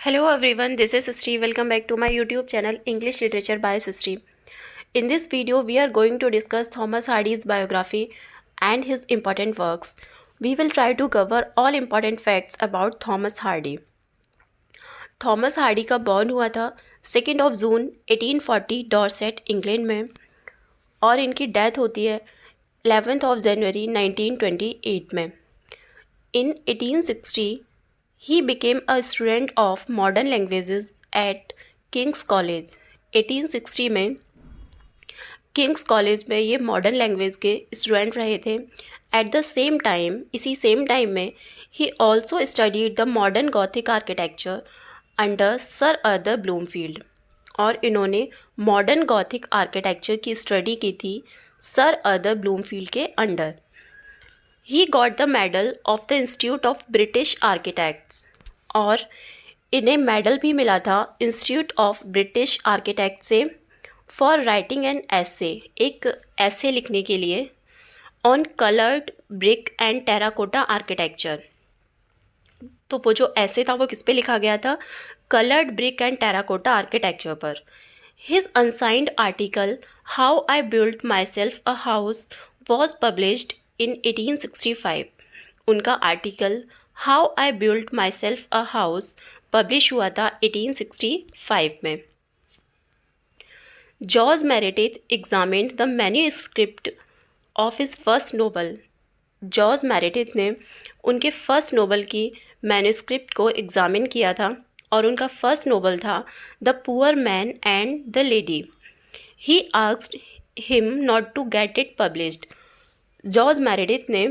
Hello everyone, this is Sri. Welcome back to my YouTube channel English Literature by Sri. In this video, we are going to discuss Thomas Hardy's biography and his important works. We will try to cover all important facts about Thomas Hardy. Thomas Hardy का born हुआ था 2 जून 1840 Dorset England में और इनकी death होती है 11 जनवरी 1928 में. In 1860, he became a student of modern languages at King's College. 1860 में किंग्स कॉलेज में ये मॉडर्न लैंग्वेज के स्टूडेंट रहे थे. एट द सेम टाइम, इसी सेम टाइम में ही also studied the modern Gothic architecture under Sir Arthur Blomfield. और इन्होंने मॉडर्न गॉथिक आर्किटेक्चर की स्टडी की थी सर अरदर ब्लूमफील्ड के under. He got the medal of the institute of British architects और इन्हें मेडल भी मिला था इंस्टीट्यूट ऑफ ब्रिटिश आर्किटेक्ट से फॉर राइटिंग एन ऐसे, एक ऐसे लिखने के लिए on coloured brick and terracotta architecture. तो वो जो ऐसे था वो किस पे लिखा गया था? Coloured brick and terracotta architecture पर. His unsigned article how I built myself a house was published in 1865. उनका article how I built myself a house publish हुआ था 1865 में. George Meredith examined the manuscript of his first novel. George Meredith ने उनके first novel की manuscript को examine किया था और उनका फर्स्ट नोवेल था the poor man and the lady. He asked him not to get it published. George Meredith ने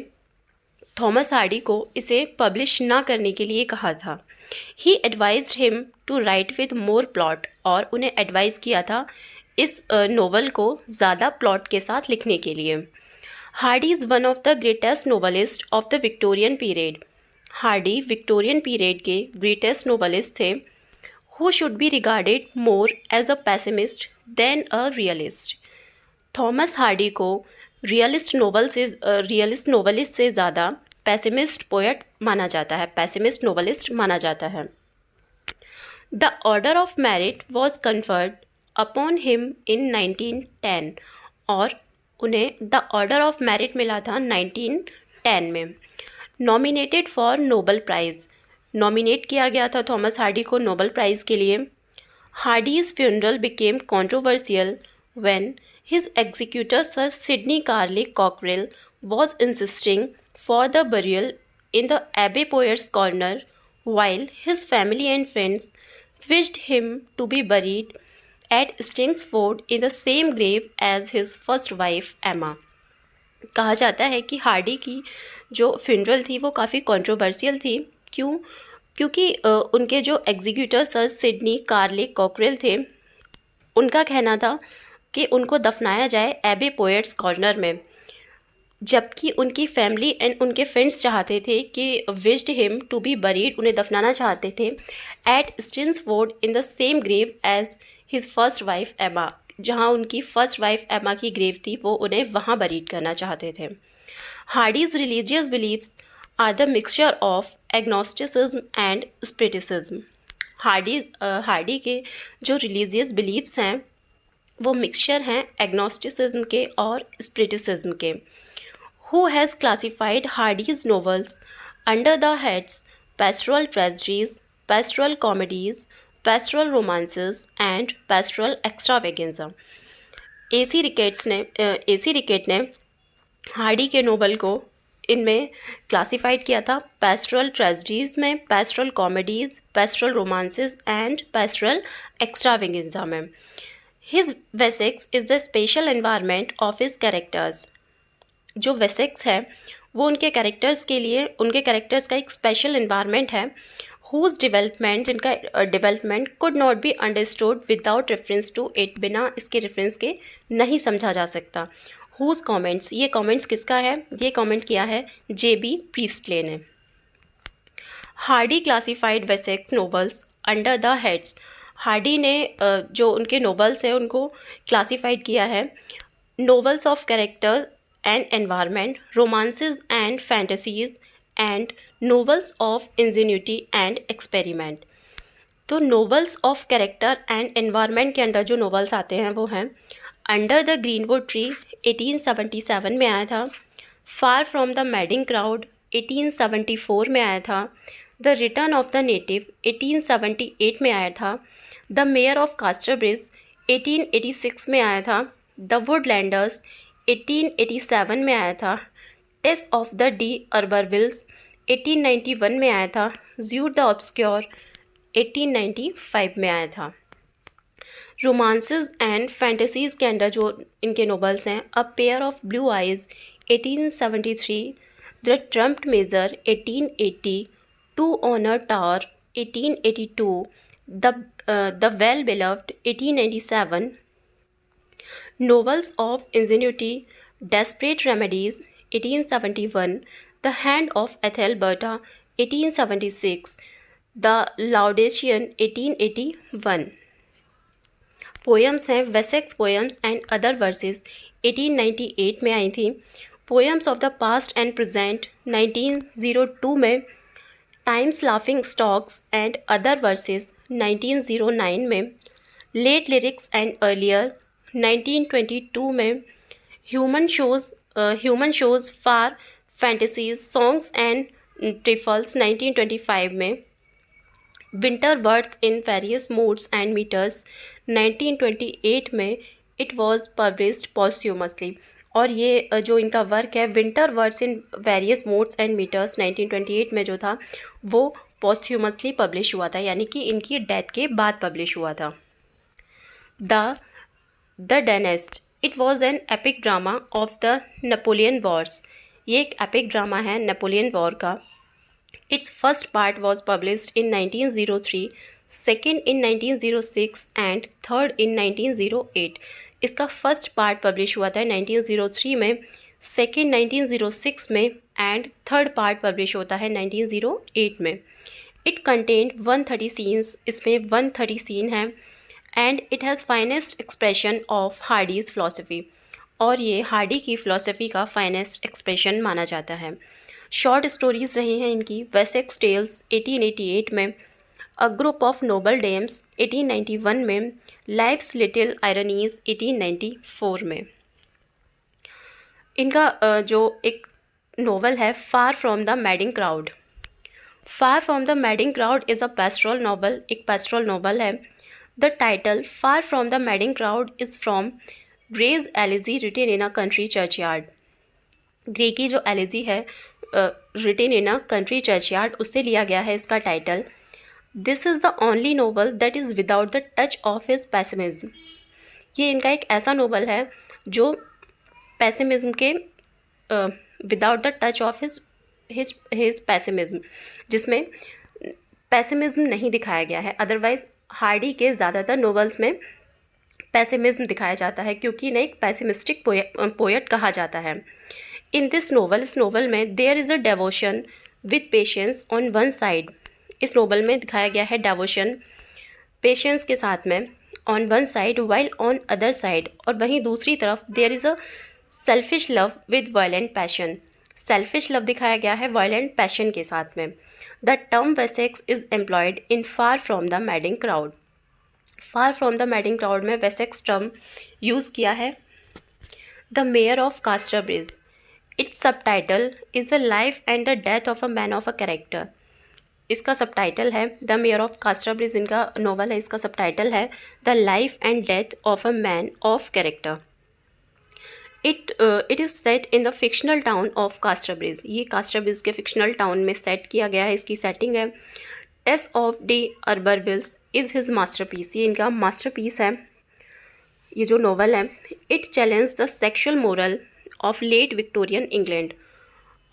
थॉमस हार्डी को इसे पब्लिश ना करने के लिए कहा था. He advised him to write with more plot और उन्हें एडवाइस किया था इस नोवेल को ज़्यादा प्लॉट के साथ लिखने के लिए. Hardy is one of the greatest novelist of the Victorian period. Hardy Victorian period के ग्रेटेस्ट नोवेलिस्ट थे who should be regarded more as a pessimist than a realist. Thomas Hardy को रियलिस्ट नोवेलिस्ट से ज़्यादा pessimist poet माना जाता है, pessimist novelist माना जाता है. The order of merit was conferred upon him in 1910 और उन्हें द ऑर्डर ऑफ मेरिट मिला था 1910 में. Nominated for Nobel prize, nominate किया गया था थॉमस हार्डी को नोबल प्राइज़ के लिए. Hardy's funeral became controversial when his executor Sir Sidney Carley Cockrell was insisting for the burial in the Abbey Poets' Corner, while his family and friends wished him to be buried at Stingsford in the same grave as his first wife Emma. कहा जाता है कि Hardy की जो funeral थी वो काफ़ी controversial थी. क्योंकि उनके जो एग्जीक्यूटर सर सिडनी कार्ले कॉकरेल थे उनका कहना था कि उनको दफनाया जाए एबे पोएट्स कॉर्नर में, जबकि उनकी फैमिली एंड उनके फ्रेंड्स चाहते थे कि wished him to be buried, उन्हें दफनाना चाहते थे at Stinsford in the same grave as his first wife Emma. जहां उनकी फर्स्ट वाइफ एमा की ग्रेव थी वो उन्हें वहां बरीड करना चाहते थे. Hardy's religious beliefs are the mixture of agnosticism and spiritism. Hardy के जो रिलीजियस बिलीव्स हैं वो मिक्सचर हैं एग्नोस्टिसिज्म के और स्पिरिटिसिज्म के. Who has classified Hardy's novels under the heads pastoral tragedies, pastoral comedies, pastoral romances and pastoral extravaganza. A C Rickett ने Hardy के नोवेल को इनमें क्लासिफाइड किया था पेस्टोरल ट्रेजेडीज़ में, pastoral comedies, pastoral romances and pastoral extravaganza में. His Wessex is the special environment of his characters. जो Wessex है वो उनके कैरेक्टर्स के लिए, उनके कैरेक्टर्स का एक स्पेशल इन्वायरमेंट है. हुज डेवलपमेंट, जिनका development could not be understood without reference to it, बिना इसके रेफरेंस के नहीं समझा जा सकता. हुज कॉमेंट्स, ये कॉमेंट्स किसका है? ये कॉमेंट किया है J.B. प्रीस्टले ने. Hardy classified Wessex novels under the heads. Hardy ने जो उनके नोवेल्स हैं उनको क्लासिफाइड किया है novels of character and environment, romances and fantasies and novels of ingenuity and experiment. तो novels of character and environment के अंडर जो नोवेल्स आते हैं वो हैं अंडर द ग्रीनवुड ट्री 1877 में आया था, फार फ्रॉम द मैडिंग क्राउड 1874 में आया था, the return of the native 1878 में आया था, द मेयर ऑफ कास्टरब्रिज 1886 में आया था, द वुडलैंडर्स 1887 में आया था, टेस्ट ऑफ द डी अर्बरविल्स 1891 में आया था, ज्यूड द ऑब्सक्योर 1895 में आया था। रोमांसेस एंड फैंटेसीज़ के अंडर जो इनके नोवेल्स हैं a pair of blue eyes 1873, the trumpet major 1880, two on a tower 1882, the well beloved 1897, novels of ingenuity, desperate remedies 1871, the hand of Ethelberta 1876, the Laudation 1881। Poems हैं Wessex poems and other verses 1898 में आई थी, poems of the past and present 1902 में, times laughing stocks and other verses 1909 में, late lyrics and earlier 1922 में, human shows for fantasies songs and trifles 1925 में, winter words in various moods and metres 1928 में, it was published posthumously. और ये जो इनका work है winter words in various moods and metres 1928 में जो था वो पॉस्ट्यूमसली पब्लिश हुआ था, यानी कि इनकी डेथ के बाद पब्लिश हुआ था। The Dynasts it was an epic drama of the Napoleon wars. ये एक एपिक ड्रामा है नेपोलियन वॉर का। Its first part was published in 1903, second in 1906 and third in 1908। इसका फर्स्ट पार्ट पब्लिश हुआ था 1903 में, सेकेंड 1906 में एंड थर्ड पार्ट पब्लिश होता है 1908 में। इट कंटेन्ड 130 सीन्स, इसमें 130 सीन हैं, and it has finest expression of Hardy's philosophy, और ये हार्डी की फ़िलासफ़ी का फाइनेस्ट एक्सप्रेशन माना जाता है। शॉर्ट स्टोरीज़ रही हैं इनकी वेसेक्स टेल्स 1888 में, a group of noble DIMMs 1891 में, लाइफ्स लिटिल आयरनीज 1894 में। इनका जो एक नोवेल है far from the madding crowd. Far from the madding crowd is a pastoral novel, एक पेस्ट्रोल नॉवल है। The title far from the madding crowd is from Gray's elegy written in a country churchyard. Gray की जो elegy है written in a country churchyard, उससे लिया गया है इसका टाइटल। This is the only novel that is without the touch of his pessimism. ये इनका एक ऐसा नोवेल है जो पैसिमिज्म के without the touch of his pessimism, जिसमें पैसिमिज्म नहीं दिखाया गया है। अदरवाइज हार्डी के ज़्यादातर नोवेल्स में पैसिमिज्म दिखाया जाता है क्योंकि इन्हें एक पैसिमिस्टिक पोएट कहा जाता है। इन दिस नोवेल, इस नोवेल में there is a devotion with patience on one side. इस नोवेल में दिखाया गया है डेवोशन पेशेंस के साथ में on one side, while on other side, और वहीं दूसरी तरफ there is a selfish love with violent passion. Selfish love दिखाया गया है वायलेंट पैशन के साथ में। The term Wessex is employed in far from the madding crowd. Far from the madding crowd में वेसेक्स टर्म यूज़ किया है। The mayor of कास्टरब्रिज, it's subtitle is the life and the death of a man of a character. इसका subtitle है the mayor of कास्टरब्रिज, इनका novel है, इसका subtitle है the life and death of a man of character. It is set in the fictional town of कास्टरब्रिज। ये कास्टरब्रिज के fictional town में set किया गया है, इसकी सेटिंग है। Tess of d'Urbervilles is his masterpiece, ये इनका मास्टरपीस है ये जो नोवेल है। It challenge the sexual moral of late Victorian England,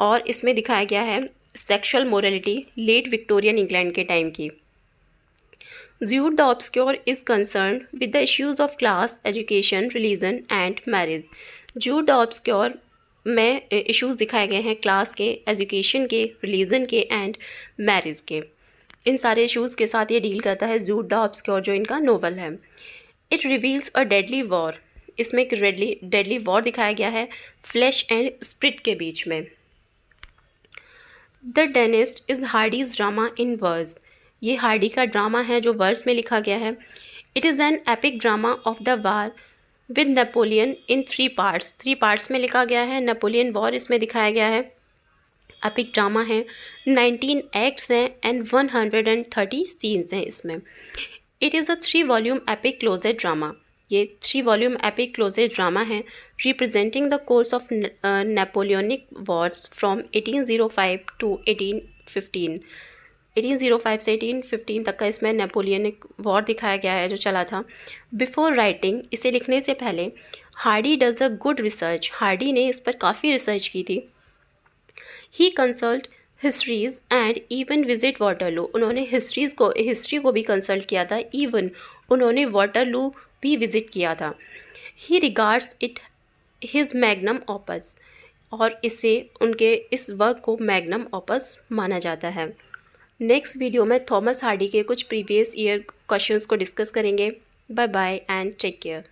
और इसमें दिखाया गया है sexual morality late Victorian England के टाइम की। Jude the Obscure is concern with the issues of class, education, religion and marriage. Jude the Obscure में issues दिखाए गए हैं क्लास के, एजुकेशन के, रिलीजन के एंड मैरिज के। इन सारे इश्यूज़ के साथ ये डील करता है ज्यूड द ऑब्सक्योर जो इनका नोवेल है। It reveals a deadly war, इसमें एक डेडली वॉर दिखाया गया है फ्लैश एंड स्प्रिट के बीच में। The Dynasts is Hardy's drama in verse, ये हार्डी का ड्रामा है जो वर्स में लिखा गया है। It is an epic drama of the war with Napoleon in 3 parts. 3 parts में लिखा गया है। नेपोलियन वॉर इसमें दिखाया गया है। एपिक ड्रामा है, 19 एक्ट्स हैं एंड 130 सीन्स हैं इसमें। It is a 3 volume epic closed drama. ये 3 वॉल्यूम एपिक क्लोजेड ड्रामा है representing the course of Napoleonic wars from 1805 to 1815। 1805 से 1815 तक का इसमें नेपोलियनिक वॉर दिखाया गया है जो चला था। बिफोर राइटिंग, इसे लिखने से पहले Hardy does a good research. Hardy ने इस पर काफ़ी रिसर्च की थी। He consult histories and even visit Waterloo. उन्होंने हिस्ट्री को भी कंसल्ट किया था। इवन उन्होंने वाटरलू भी विजिट किया था। He regards it his magnum opus, और इसे उनके इस वर्क को मैग्नम ऑपस माना जाता है। नेक्स्ट वीडियो में थॉमस हार्डी के कुछ प्रीवियस ईयर क्वेश्चंस को डिस्कस करेंगे। Bye bye and take care.